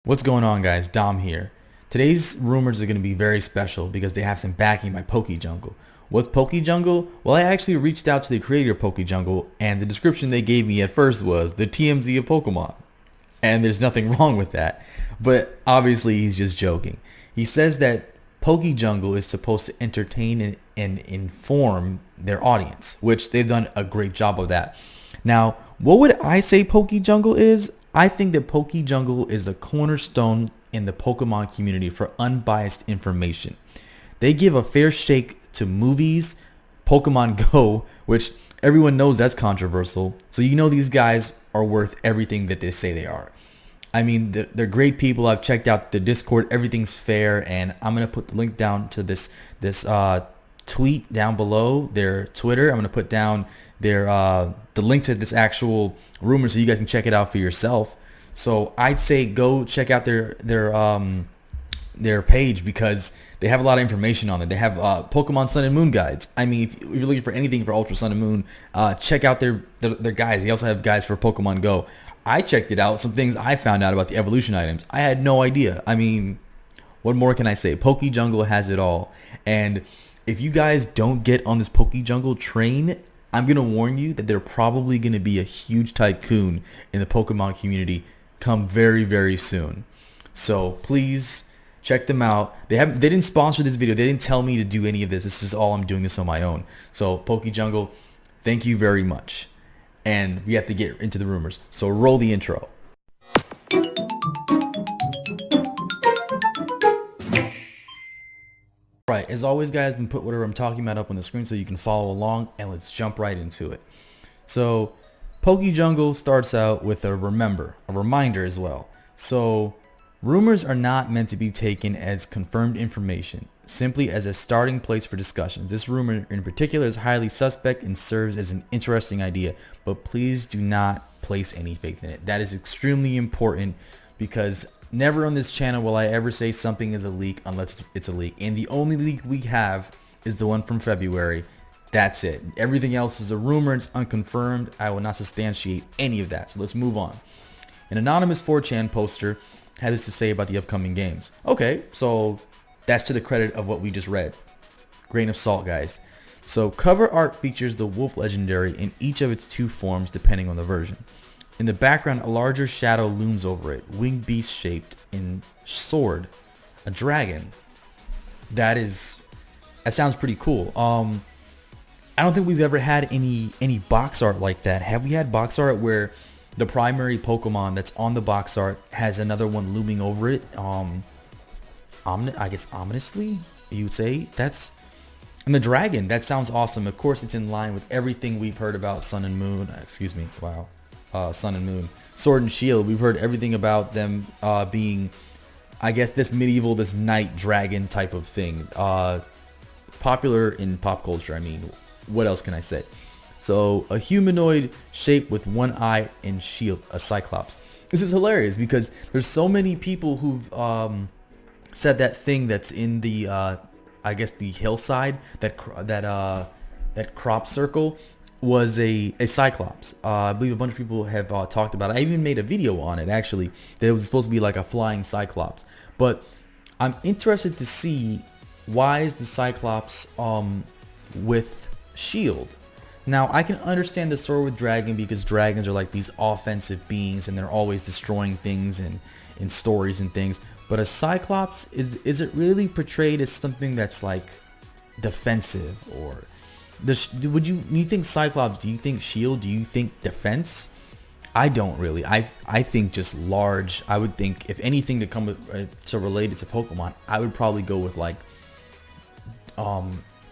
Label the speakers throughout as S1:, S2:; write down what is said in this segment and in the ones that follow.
S1: What's going on, guys? Dom here. Today's rumors are going to be very special because they have some backing by PokeJungle. What's PokeJungle? Well, I actually reached out to the creator of PokeJungle, and the description they gave me at first was the TMZ of Pokemon. And there's nothing wrong with that, but obviously he's just joking. He says that PokeJungle is supposed to entertain and inform their audience, which they've done a great job of that. Now, what would I say PokeJungle is? I think that PokeJungle is the cornerstone in the Pokemon community for unbiased information. They give a fair shake to movies, Pokemon Go, which everyone knows that's controversial. So you know these guys are worth everything that they say they are. I mean, they're great people. I've checked out the Discord. Everything's fair, and I'm gonna put the link down to this tweet down below, their Twitter. I'm gonna put down their the link to this actual rumor so you guys can check it out for yourself. So I'd say go check out their page because they have a lot of information on it. They have Pokemon Sun and Moon guides. I mean, if you're looking for anything for Ultra Sun and Moon, check out their guides. They also have guides for Pokemon Go. I checked it out. Some things I found out about the evolution items. I had no idea. I mean, what more can I say? PokeJungle has it all. And if you guys don't get on this PokeJungle train, I'm going to warn you that they're probably going to be a huge tycoon in the Pokemon community come very, very soon. So please check them out. They didn't sponsor this video. They didn't tell me to do any of this. This is all I'm doing this on my own. So PokeJungle, thank you very much. And we have to get into the rumors. So roll the intro. Right, as always, guys, I'm put whatever I'm talking about up on the screen so you can follow along, and let's jump right into it. So PokeJungle starts out with a reminder as well. So rumors are not meant to be taken as confirmed information, simply as a starting place for discussion. This rumor in particular is highly suspect and serves as an interesting idea, but please do not place any faith in it. That is extremely important because never on this channel will I ever say something is a leak unless it's a leak. And the only leak we have is the one from February. That's it. Everything else is a rumor. It's unconfirmed. I will not substantiate any of that. So let's move on. An anonymous 4chan poster had this to say about the upcoming games. Okay, so that's to the credit of what we just read. Grain of salt, guys. So cover art features the wolf legendary in each of its two forms depending on the version. In the background, a larger shadow looms over it, winged beast shaped in sword, a dragon. That sounds pretty cool. I don't think we've ever had any box art like that. Have we had box art where the primary Pokemon that's on the box art has another one looming over it? I guess ominously, you would say. And the dragon, that sounds awesome. Of course, it's in line with everything we've heard about Sun and Moon. Excuse me, wow. Sun and Moon. Sword and Shield, we've heard everything about them being, I guess, this medieval, this knight dragon type of thing. Popular in pop culture, I mean, what else can I say? So, a humanoid shape with one eye and shield, a Cyclops. This is hilarious because there's so many people who've said that thing that's in the, I guess, the hillside, that crop circle was a Cyclops. I believe a bunch of people have talked about it. I even made a video on it, actually, that it was supposed to be like a flying Cyclops. But I'm interested to see why is the Cyclops with shield. Now, I can understand the sword with dragon because dragons are like these offensive beings and they're always destroying things in stories and things. But a Cyclops, is it really portrayed as something that's like defensive? Or would you think Cyclops, do you think shield, do you think defense? I don't really. I think just large. I would think if anything to come with, to relate it to Pokemon, I would probably go with like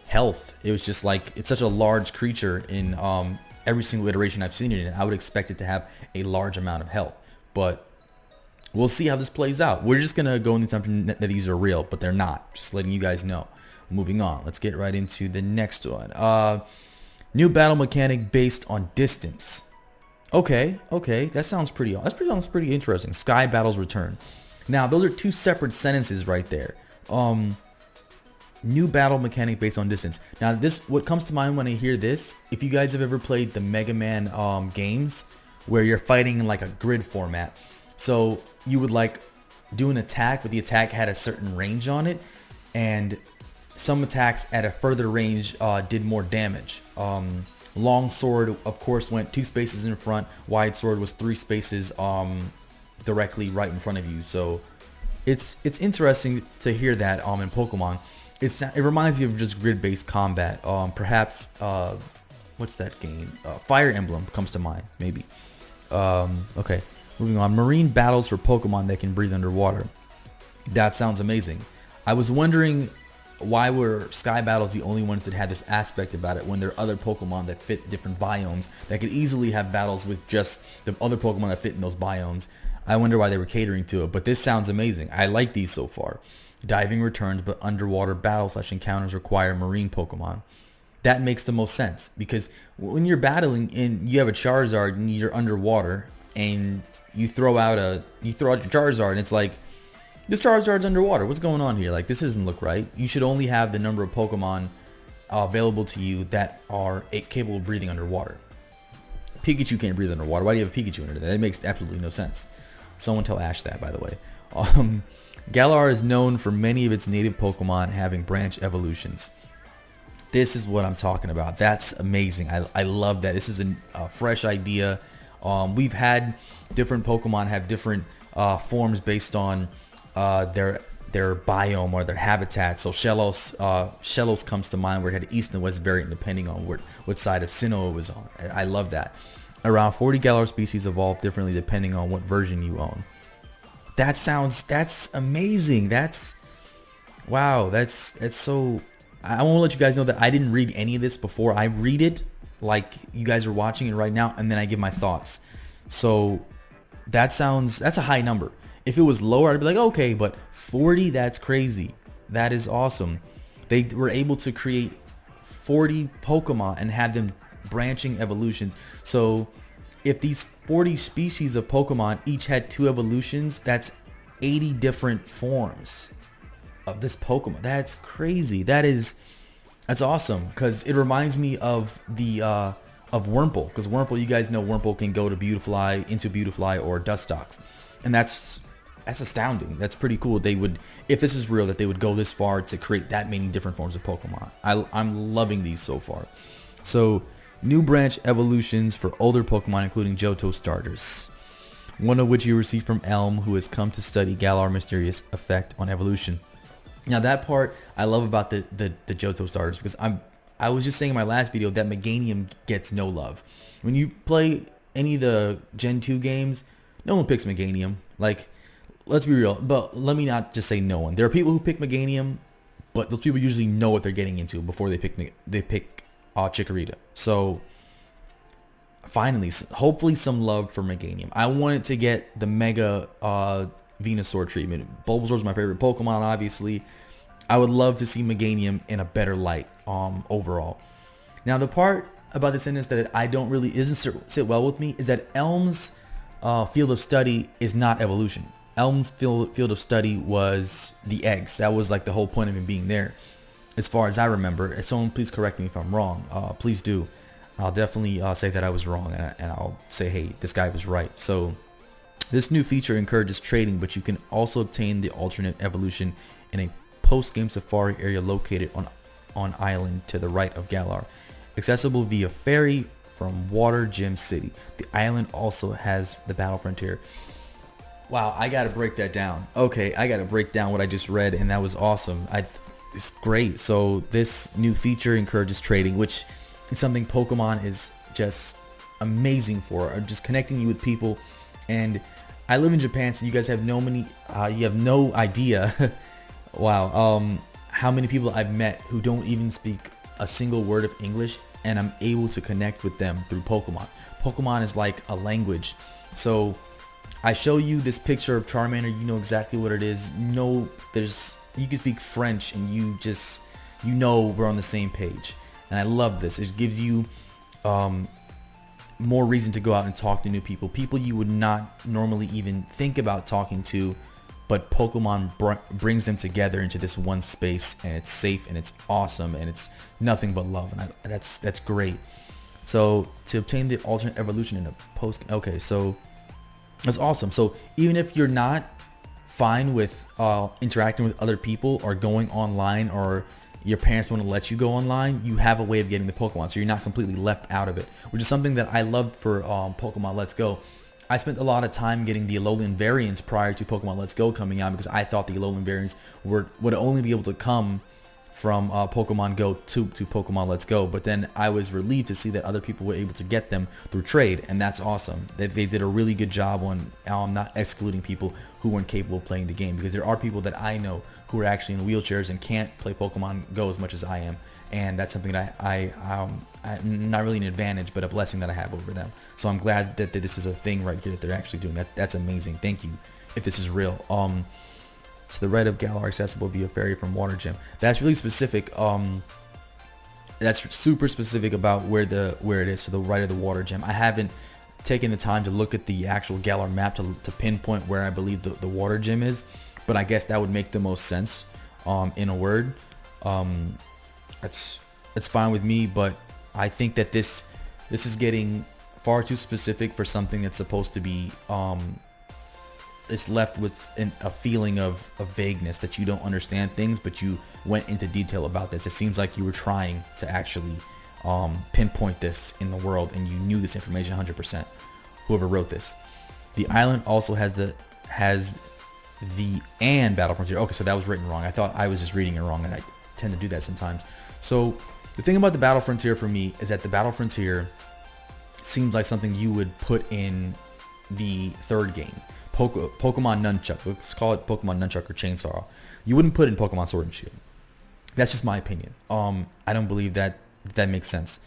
S1: health. It was just like, it's such a large creature in every single iteration I've seen it in. I would expect it to have a large amount of health, but we'll see how this plays out. We're just gonna go in the assumption that these are real, but they're not. Just letting you guys know. Moving on, let's get right into the next one. New battle mechanic based on distance. Okay, that sounds pretty interesting. Sky battles return. Now, those are two separate sentences right there. New battle mechanic based on distance. Now, what comes to mind when I hear this, if you guys have ever played the Mega Man games where you're fighting in like a grid format. So you would like do an attack, but the attack had a certain range on it, and some attacks at a further range did more damage. Long sword, of course, went 2 spaces in front. Wide sword was 3 spaces directly right in front of you. So it's interesting to hear that in Pokemon. It reminds you of just grid-based combat. Perhaps what's that game? Fire Emblem comes to mind, maybe. Okay, moving on. Marine battles for Pokemon that can breathe underwater. That sounds amazing. I was wondering, why were Sky Battles the only ones that had this aspect about it when there are other Pokemon that fit different biomes that could easily have battles with just the other Pokemon that fit in those biomes? I wonder why they were catering to it, but this sounds amazing. I like these so far. Diving returns, but underwater battle/encounters require marine Pokemon. That makes the most sense, because when you're battling and you have a Charizard and you're underwater and you throw out your Charizard and it's like, this Charizard's underwater. What's going on here? Like, this doesn't look right. You should only have the number of Pokemon available to you that are capable of breathing underwater. Pikachu can't breathe underwater. Why do you have a Pikachu under there? That makes absolutely no sense. Someone tell Ash that, by the way. Galar is known for many of its native Pokemon having branch evolutions. This is what I'm talking about. That's amazing. I love that. This is a fresh idea. We've had different Pokemon have different forms based on their biome or their habitat. So Shellos comes to mind, where it had East and West variant depending on what side of Sinnoh it was on. I love that. Around 40 Galar species evolve differently depending on what version you own. That's amazing. Wow. That's so. I want to let you guys know that I didn't read any of this before. I read it like you guys are watching it right now, and then I give my thoughts. So that's a high number. If it was lower, I'd be like, okay, but 40, that's crazy. That is awesome. They were able to create 40 Pokemon and have them branching evolutions. So if these 40 species of Pokemon each had 2 evolutions, that's 80 different forms of this Pokemon. That's crazy. That's awesome, because it reminds me of the of Wurmple, because Wurmple, you guys know Wurmple can go to into Beautifly or Dustox, and that's astounding. That's pretty cool. They would, if this is real, that they would go this far to create that many different forms of Pokemon. I'm loving these so far. So new branch evolutions for older Pokemon, including Johto starters, one of which you received from Elm, who has come to study Galar's mysterious effect on evolution. Now that part I love about the Johto starters, because I was just saying in my last video that Meganium gets no love. When you play any of the Gen 2 games, no one picks Meganium. Like, let's be real, but let me not just say no one. There are people who pick Meganium, but those people usually know what they're getting into before they pick Chikorita. So finally, hopefully some love for Meganium. I wanted to get the Mega Venusaur treatment. Bulbasaur is my favorite Pokemon, obviously. I would love to see Meganium in a better light overall. Now the part about this sentence that I don't really sit well with me is that Elm's field of study is not evolution. Elm's field of study was the eggs. That was like the whole point of him being there, as far as I remember. If someone please correct me if I'm wrong, please do. I'll definitely say that I was wrong, and I'll say, hey, this guy was right. So this new feature encourages trading, but you can also obtain the alternate evolution in a post-game safari area located on island to the right of Galar, accessible via ferry from Water Gem City. The island also has the Battle Frontier. Wow, I gotta break that down. Okay, I gotta break down what I just read, and that was awesome. It's great. So this new feature encourages trading, which is something Pokemon is just amazing for, or just connecting you with people. And I live in Japan, so you guys have you have no idea wow, how many people I've met who don't even speak a single word of English, and I'm able to connect with them through Pokemon. Pokemon is like a language. So I show you this picture of Charmander, you know exactly what it is. You can speak French, and you know we're on the same page. And I love this. It gives you more reason to go out and talk to new people you would not normally even think about talking to, but Pokemon brings them together into this one space, and it's safe, and it's awesome, and it's nothing but love, and that's great. So to obtain the alternate evolution in a post, okay, so that's awesome. So even if you're not fine with interacting with other people or going online, or your parents want to let you go online, you have a way of getting the Pokemon, so you're not completely left out of it, which is something that I loved for Pokemon Let's Go. I spent a lot of time getting the Alolan variants prior to Pokemon Let's Go coming out, because I thought the Alolan variants would only be able to come from Pokemon Go to Pokemon Let's Go. But then I was relieved to see that other people were able to get them through trade, and that's awesome. They did a really good job on not excluding people who weren't capable of playing the game, because there are people that I know who are actually in wheelchairs and can't play Pokemon Go as much as I am, and that's something that I not really an advantage, but a blessing that I have over them. So I'm glad that this is a thing right here that they're actually doing. That's amazing. Thank you if this is real. To the right of Galar, accessible via ferry from Water Gym. That's really specific. That's super specific about where it is, to the right of the Water Gym. I haven't taken the time to look at the actual Galar map to pinpoint where I believe the Water Gym is, but I guess that would make the most sense in a word. That's fine with me, but I think that this is getting far too specific for something that's supposed to be it's left with a feeling of vagueness, that you don't understand things, but you went into detail about this. It seems like you were trying to actually pinpoint this in the world, and you knew this information 100%. Whoever wrote this. The island also has the and Battle Frontier. Okay, so that was written wrong. I thought I was just reading it wrong, and I tend to do that sometimes. So the thing about the Battle Frontier for me is that the Battle Frontier seems like something you would put in the third game. Pokemon Nunchuck. Let's call it Pokemon Nunchuck or Chainsaw. You wouldn't put in Pokemon Sword and Shield. That's just my opinion. I don't believe that makes sense.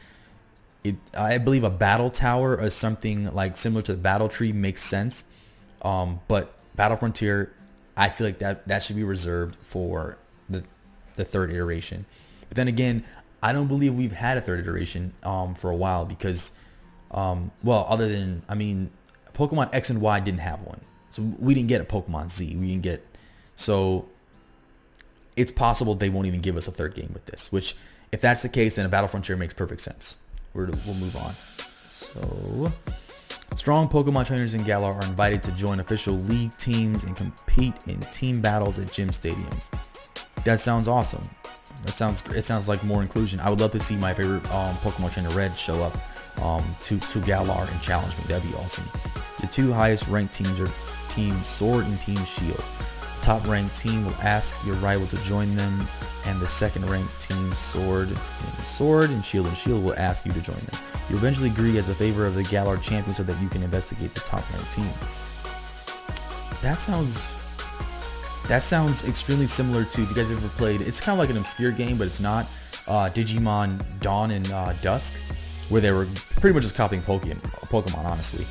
S1: I believe a battle tower or something like similar to the battle tree makes sense. But Battle Frontier, I feel like that should be reserved for the third iteration. But then again, I don't believe we've had a third iteration for a while, because other than, Pokemon X and Y didn't have one. So we didn't get a Pokemon Z. So it's possible they won't even give us a third game with this, which if that's the case, then a Battle Frontier makes perfect sense. We'll move on. So strong Pokemon trainers in Galar are invited to join official league teams and compete in team battles at gym stadiums. That sounds awesome. It sounds like more inclusion. I would love to see my favorite Pokemon trainer Red show up to Galar and challenge me. That'd be awesome. The two highest ranked teams are Team Sword and Team Shield. Top ranked team will ask your rival to join them, and the second ranked team Sword and Shield will ask you to join them. You eventually agree as a favor of the Galar champion so that you can investigate the top ranked team. That sounds extremely similar to, if you guys ever played, it's kind of like an obscure game, but it's not, Digimon Dawn and Dusk, where they were pretty much just copying Pokemon, honestly.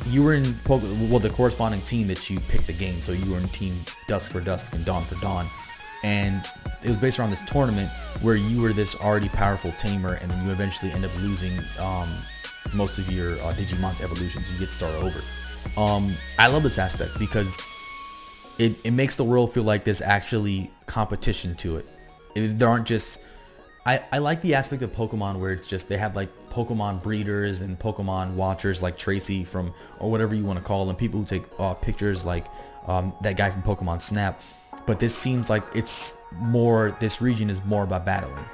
S1: You were in the corresponding team that you picked the game, so you were in Team Dusk for Dusk and Dawn for Dawn, and it was based around this tournament where you were this already powerful tamer, and then you eventually end up losing most of your Digimon's evolutions. You get to start over. I love this aspect because it makes the world feel like there's actually competition to it. There aren't just... I like the aspect of Pokemon where it's just they have like Pokemon breeders and Pokemon watchers like Tracy from, or whatever you want to call them, people who take pictures like that guy from Pokemon Snap. But this seems like this region is more about battling.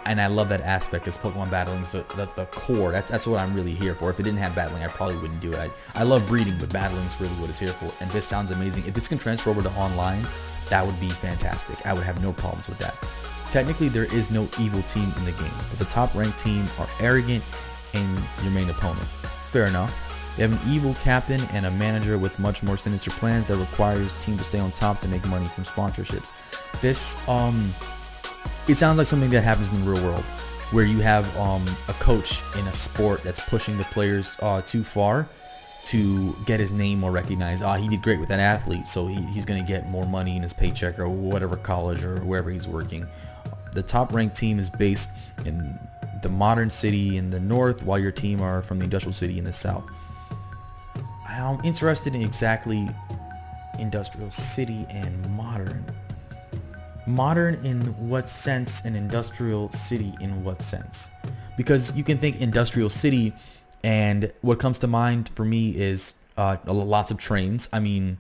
S1: And I love that aspect, because Pokemon battling is the core. That's what I'm really here for. If it didn't have battling, I probably wouldn't do it. I love breeding, but battling is really what it's here for. And this sounds amazing. If this can transfer over to online, that would be fantastic. I would have no problems with that. Technically, there is no evil team in the game, but the top ranked team are arrogant and your main opponent. Fair enough. They have an evil captain and a manager with much more sinister plans that requires team to stay on top to make money from sponsorships. This, it sounds like something that happens in the real world, where you have a coach in a sport that's pushing the players too far to get his name more recognized. He did great with that athlete, so he's going to get more money in his paycheck or whatever college or wherever he's working. The top ranked team is based in the modern city in the north, while your team are from the industrial city in the south. I'm interested in exactly industrial city and modern. Modern in what sense, and industrial city in what sense? Because you can think industrial city, and what comes to mind for me is lots of trains. I mean,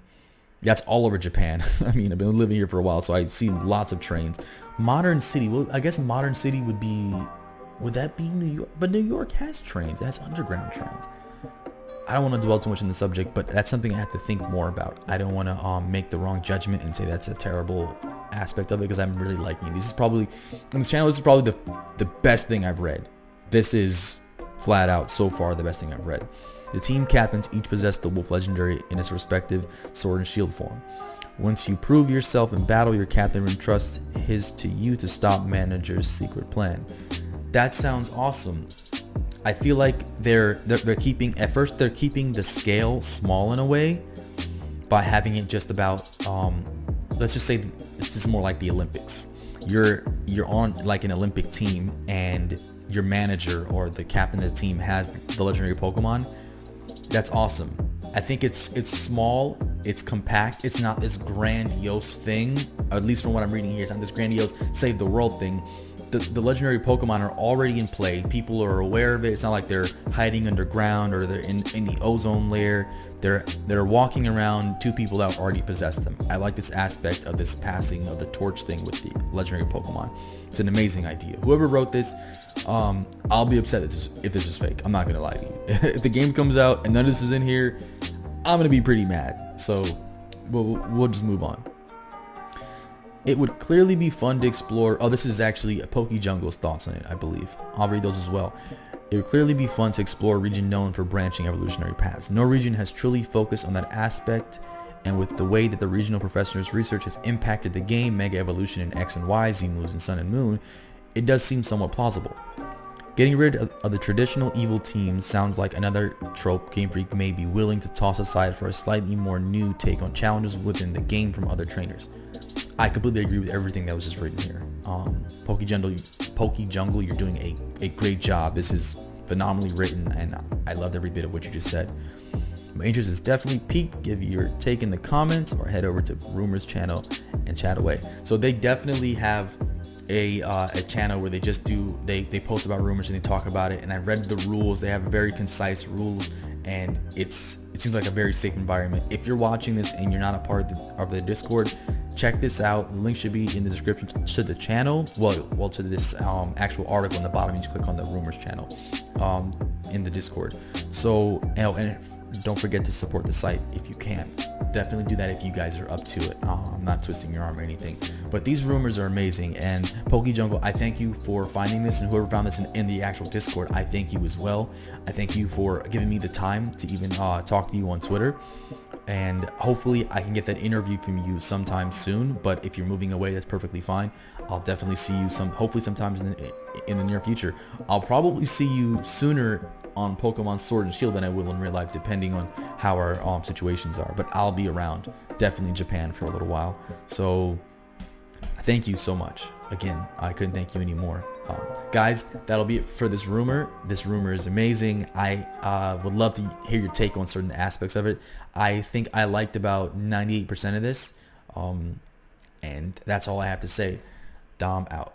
S1: that's all over Japan. I mean, I've been living here for a while, so I've seen lots of trains. Modern City, well, I guess Modern City would that be New York? But New York has trains. It has underground trains. I don't want to dwell too much on the subject, but that's something I have to think more about. I don't want to make the wrong judgment and say that's a terrible aspect of it, because I'm really liking it. This is probably, on this channel, this is probably the best thing I've read. This is flat out so far the best thing I've read. The team captains each possess the Wolf Legendary in its respective sword and shield form. Once you prove yourself in battle, your captain entrusts his to you to stop manager's secret plan. That sounds awesome. I feel like they're keeping, at first they're keeping the scale small in a way by having it just about let's just say this is more like the Olympics. You're on like an Olympic team, and your manager or the captain of the team has the legendary Pokemon. That's awesome. I think it's small, it's compact, it's not this grandiose thing, at least from what I'm reading here. It's not this grandiose save the world thing. The legendary Pokemon are already in play. People are aware of it. It's not like they're hiding underground or they're in the ozone layer. They're walking around to people that already possess them. I like this aspect of this passing of the torch thing with the legendary Pokemon. It's an amazing idea. Whoever wrote this, I'll be upset if this is fake. I'm not gonna lie to you. If the game comes out and none of this is in here, I'm gonna be pretty mad. So we'll just move on. It would clearly be fun to explore. Oh, this is actually PokeJungle's thoughts on it, I believe. I'll read those as well. It would clearly be fun to explore a region known for branching evolutionary paths. No region has truly focused on that aspect, and with the way that the regional professor's research has impacted the game, Mega Evolution in X and Y, Xemoos and Sun and Moon, it does seem somewhat plausible. Getting rid of the traditional evil teams sounds like another trope Game Freak may be willing to toss aside for a slightly more new take on challenges within the game from other trainers. I completely agree with everything that was just written here. PokeJungle, you're doing a great job. This is phenomenally written, and I loved every bit of what you just said. My interest is definitely peaked. Give your take in the comments or head over to Rumors channel and chat away. So they definitely have a channel where they just they post about rumors and they talk about it, and I read the rules. They have very concise rules, and it seems like a very safe environment. If you're watching this and you're not a part of the Discord, check this out. The link should be in the description to the channel. Well, to this actual article in the bottom. You just click on the Rumors channel in the Discord. So, and don't forget to support the site if you can. Definitely do that if you guys are up to it. I'm not twisting your arm or anything, but these rumors are amazing. And PokeJungle, I thank you for finding this, and whoever found this in the actual Discord, I thank you as well. I thank you for giving me the time to even talk to you on Twitter, and hopefully I can get that interview from you sometime soon. But if you're moving away, that's perfectly fine. I'll definitely see you hopefully sometimes in the near future. I'll probably see you sooner on Pokemon Sword and Shield than I will in real life, depending on how our situations are. But I'll be around, definitely in Japan for a little while. So thank you so much. Again, I couldn't thank you anymore. Guys, that'll be it for this rumor. This rumor is amazing. I would love to hear your take on certain aspects of it. I think I liked about 98% of this. And that's all I have to say. Dom out.